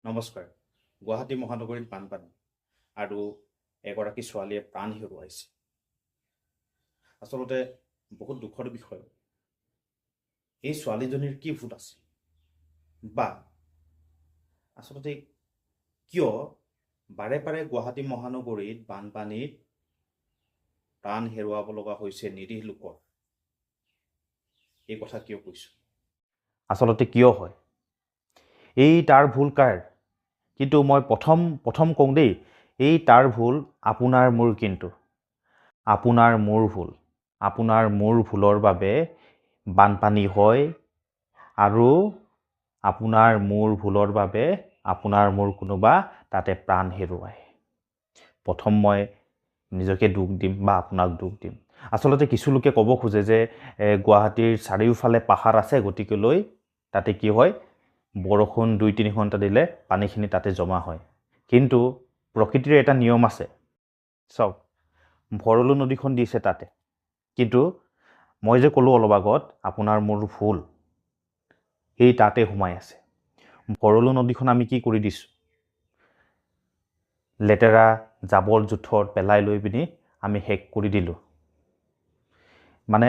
নমস্কাৰ। গুৱাহাটী মহানগৰীত বানপানী আৰু এগৰাকী ছোৱালীয়ে প্ৰাণ হেৰুৱাইছে। আচলতে বহুত দুখৰ বিষয়। এই ছোৱালীজনীৰ কি ভুল আছিল, বা আচলতে কিয় বাৰে বাৰে গুৱাহাটী মহানগৰীত বানপানীত প্ৰাণ হেৰুৱাব লগা হৈছে নিৰীহ লোকৰ? এই কথা কিয় কৈছোঁ? আচলতে কিয় হয়? এই তাৰ ভুল কাৰ? কিন্তু মই প্ৰথম কওঁ দেই, এই তাৰ ভুল আপোনাৰ মোৰ। কিন্তু আপোনাৰ মোৰ ভুল। আপোনাৰ মোৰ ভুলৰ বাবে বানপানী হয়, আৰু আপোনাৰ মোৰ ভুলৰ বাবে আপোনাৰ মোৰ কোনোবা তাতে প্ৰাণ হেৰুৱায়। প্ৰথম মই নিজকে দুখ দিম বা আপোনাক দুখ দিম। আচলতে কিছু লোকে ক'ব খোজে যে গুৱাহাটীৰ চাৰিওফালে পাহাৰ আছে, গতিকেলৈ তাতে কি হয়, বৰষুণ 2-3 ঘণ্টা দিলে পানীখিনি তাতে জমা হয়। কিন্তু প্ৰকৃতিৰ এটা নিয়ম আছে। চাওক, ভৰলু নদীখন দিছে তাতে, কিন্তু মই যে ক'লোঁ অলপ আগত আপোনাৰ মোৰ ভুল, সেই তাতে সোমাই আছে। ভৰলু নদীখন আমি কি কৰি দিছোঁ? লেতেৰা জাবৰ জোথৰ পেলাই লৈ পিনি আমি শেষ কৰি দিলোঁ। মানে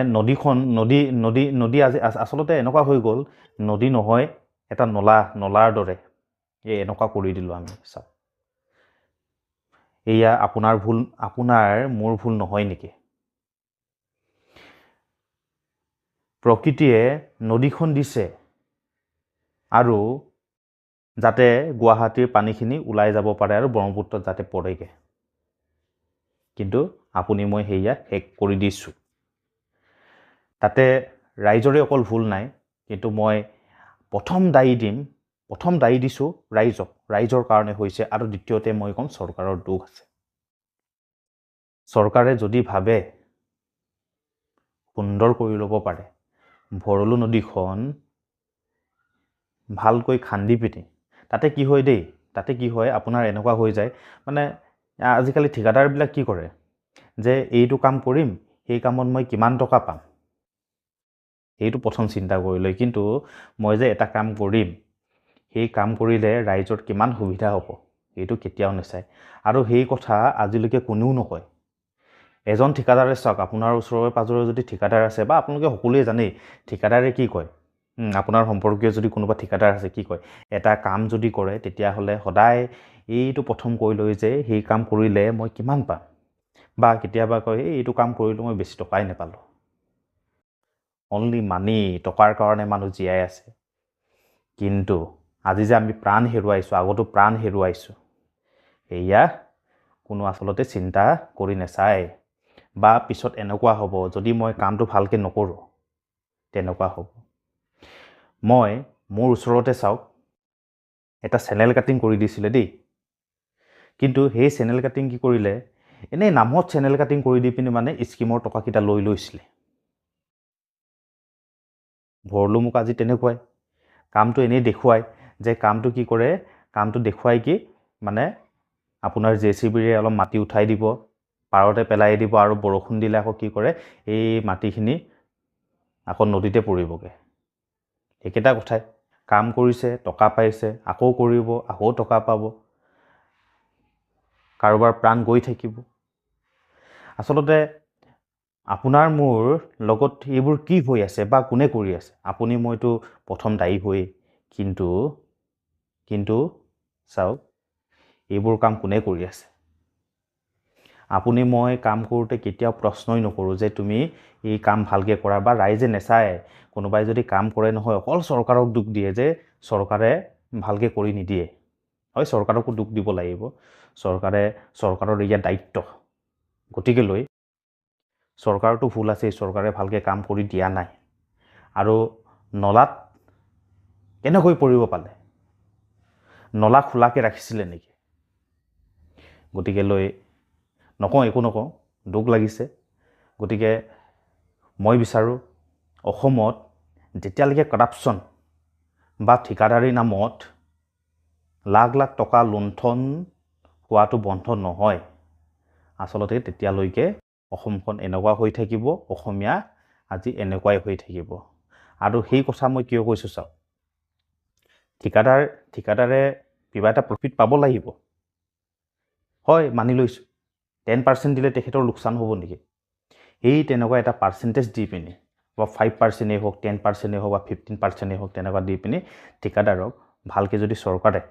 নদী আজি আচলতে এনেকুৱা হৈ গ'ল, নদী নহয়, এটা নলাৰ দৰে এনেকুৱা কৰি দিলোঁ আমি। চাওক, এয়া আপোনাৰ ভুল, আপোনাৰ মোৰ ভুল নহয় নেকি? প্ৰকৃতিয়ে নদীখন দিছে আৰু যাতে গুৱাহাটীৰ পানীখিনি ওলাই যাব পাৰে আৰু ব্ৰহ্মপুত্ৰত যাতে পৰেগৈ, কিন্তু আপুনি মই সেয়া শেষ কৰি দিছোঁ। তাতে ৰাইজৰে অকল ভুল নাই, কিন্তু মই প্ৰথম দায়ী দিছোঁ ৰাইজৰ কাৰণে হৈছে। আৰু দ্বিতীয়তে মই ক'ম চৰকাৰৰ দোষ আছে। চৰকাৰে যদি ভাবে সুন্দৰ কৰি ল'ব পাৰে, ভৰলু নদীখন ভালকৈ খান্দি পিনি, তাতে কি হয় দেই, তাতে কি হয় আপোনাৰ এনেকুৱা হৈ যায়, মানে আজিকালি ঠিকাদাৰবিলাক কি কৰে যে এইটো কাম কৰিম, সেই কামত মই কিমান টকা পাম, সেইটো প্ৰথম চিন্তা কৰি লয়। কিন্তু মই যে এটা কাম কৰিম, সেই কাম কৰিলে ৰাইজৰ কিমান সুবিধা হ'ব, সেইটো কেতিয়াও নাচায়। আৰু সেই কথা আজিলৈকে কোনেও নকয়। এজন ঠিকাদাৰে চাওক, আপোনাৰ ওচৰে পাজৰে যদি ঠিকাদাৰ আছে, বা আপোনালোকে সকলোৱে জানেই ঠিকাদাৰে কি কয়, আপোনাৰ সম্পৰ্কীয় যদি কোনোবা ঠিকাদাৰ আছে, কি কয়, এটা কাম যদি কৰে তেতিয়াহ'লে সদায় এইটো প্ৰথম কৈ লয় যে সেই কাম কৰিলে মই কিমান পাম, বা কেতিয়াবা কয় এইটো কাম কৰিলোঁ মই বেছি টকাই নাপালোঁ। অনলি মানি, টকাৰ কাৰণে মানুহ জীয়াই আছে। কিন্তু আজি যে আমি প্ৰাণ হেৰুৱাইছোঁ, আগতো প্ৰাণ হেৰুৱাইছোঁ, সেয়া কোনো আচলতে চিন্তা কৰি নাচায়। বা পিছত এনেকুৱা হ'ব, যদি মই কামটো ভালকৈ নকৰোঁ, তেনেকুৱা হ'ব। মই মোৰ ওচৰতে চাওক, এটা চেনেল কাটিং কৰি দিছিলে দেই, কিন্তু সেই চেনেল কাটিং কি কৰিলে, এনেই নামত চেনেল কাটিং কৰি দি পিনি মানে স্কিমৰ টকাকেইটা লৈ লৈছিলে। ভৰলু মোক আজি তেনেকুৱাই কামটো এনেই দেখুৱায় যে কামটো কি কৰে, কামটো দেখুৱাই কি মানে আপোনাৰ JCBৰে অলপ মাটি উঠাই দিব, পাৰতে পেলাই দিব, আৰু বৰষুণ দিলে আকৌ কি কৰে, এই মাটিখিনি আকৌ নদীতে পৰিবগৈ। একেটা কথাই, কাম কৰিছে, টকা পাইছে, আকৌ কৰিব, আকৌ টকা পাব, কাৰোবাৰ প্ৰাণ গৈ থাকিব। আচলতে আপোনাৰ মোৰ লগত এইবোৰ কি হৈ আছে বা কোনে কৰি আছে? আপুনি মইতো প্ৰথম দায়ী হৈ, কিন্তু চাওক, এইবোৰ কাম কোনে কৰি আছে? আপুনি মই কাম কৰোঁতে কেতিয়াও প্ৰশ্নই নকৰোঁ যে তুমি এই কাম ভালকৈ কৰা, বা ৰাইজে নেচায়। কোনোবাই যদি কাম কৰে নহয়, অকল চৰকাৰক দুখ দিয়ে যে চৰকাৰে ভালকৈ কৰি নিদিয়ে। হয়, চৰকাৰকো দুখ দিব লাগিব, চৰকাৰৰ ইয়াৰ দায়িত্ব। গতিকেলৈ চৰকাৰতো ভুল আছে, চৰকাৰে ভালকৈ কাম কৰি দিয়া নাই। আৰু নলাত কেনেকৈ পৰিব পালে? নলা খোলাকৈ ৰাখিছিলে নেকি? গতিকেলৈ নকওঁ, একো নকওঁ, দুখ লাগিছে। গতিকে মই বিচাৰোঁ, অসমত যেতিয়ালৈকে কৰাপশ্যন বা ঠিকাদাৰী নামত লাখ লাখ টকা লুণ্ঠন হোৱাটো বন্ধ নহয়, আচলতে তেতিয়ালৈকে অসমখন এনেকুৱা হৈ থাকিব, অসমীয়া আজি এনেকুৱাই হৈ থাকিব। আৰু সেই কথা মই কিয় কৈছোঁ চাওক, ঠিকাদাৰে কিবা এটা প্ৰফিট পাব লাগিব। হয়, মানি লৈছোঁ 10% দিলে তেখেতৰ লোকচান হ'ব নেকি? এই তেনেকুৱা এটা পাৰ্চেণ্টেজ দি পিনি বা 5%এই হওক 10%এই হওক বা 15%এই হওক তেনেকুৱা দি পিনি ঠিকাদাৰক ভালকৈ যদি চৰকাৰে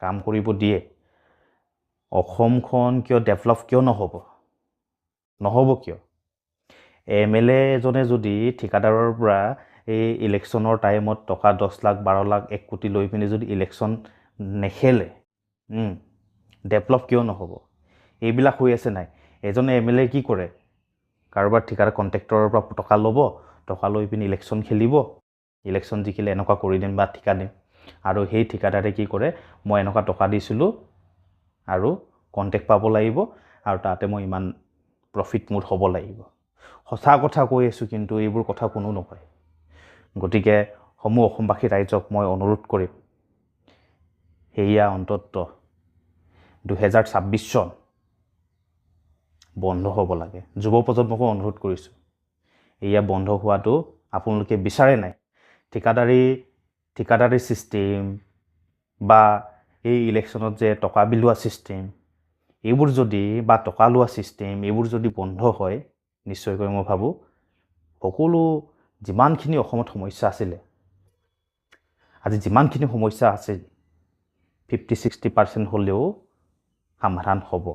কাম কৰিব দিয়ে, অসমখন কিয় ডেভেলপ কিয় নহ'ব কিয়? MLA এজনে যদি ঠিকাদাৰৰ পৰা এই ইলেকশ্যনৰ টাইমত টকা 10 লাখ 12 লাখ 1 কোটি লৈ পিনি যদি ইলেকশ্যন নেখেলে, ডেভেলপ কিয় নহ'ব? এইবিলাক হৈ আছে নাই? এজনে MLA কি কৰে? কাৰোবাৰ ঠিকাদাৰ কণ্ট্ৰেক্টৰৰ পৰা টকা ল'ব, টকা লৈ পিনি ইলেকশ্যন খেলিব, ইলেকশ্যন জিকিলে এনেকুৱা কৰি দিম বা ঠিকা দিম, আৰু সেই ঠিকাদাৰে কি কৰে, মই এনেকুৱা টকা দিছিলোঁ আৰু কণ্ট্ৰেক্ট পাব লাগিব আৰু তাতে মই ইমান প্ৰফিট মোৰ হ'ব লাগিব। সঁচা কথা কৈ আছোঁ, কিন্তু এইবোৰ কথা কোনো নকয়। গতিকে সমূহ অসমবাসী ৰাইজক মই অনুৰোধ কৰিম, সেয়া অন্ততঃ 2026 চন বন্ধ হ'ব লাগে। যুৱ প্ৰজন্মকো অনুৰোধ কৰিছোঁ, এয়া বন্ধ হোৱাটো আপোনালোকে বিচাৰে নাই? ঠিকাদাৰী ছিষ্টেম বা এই ইলেকশ্যনত যে টকা বিলোৱা ছিষ্টেম, এইবোৰ যদি বা টকা লোৱা ছিষ্টেম এইবোৰ যদি বন্ধ হয়, নিশ্চয়কৈ মই ভাবোঁ সকলো যিমানখিনি অসমত সমস্যা আছিলে, আজি যিমানখিনি সমস্যা আছে 50-60% হ'লেও সমাধান হ'ব।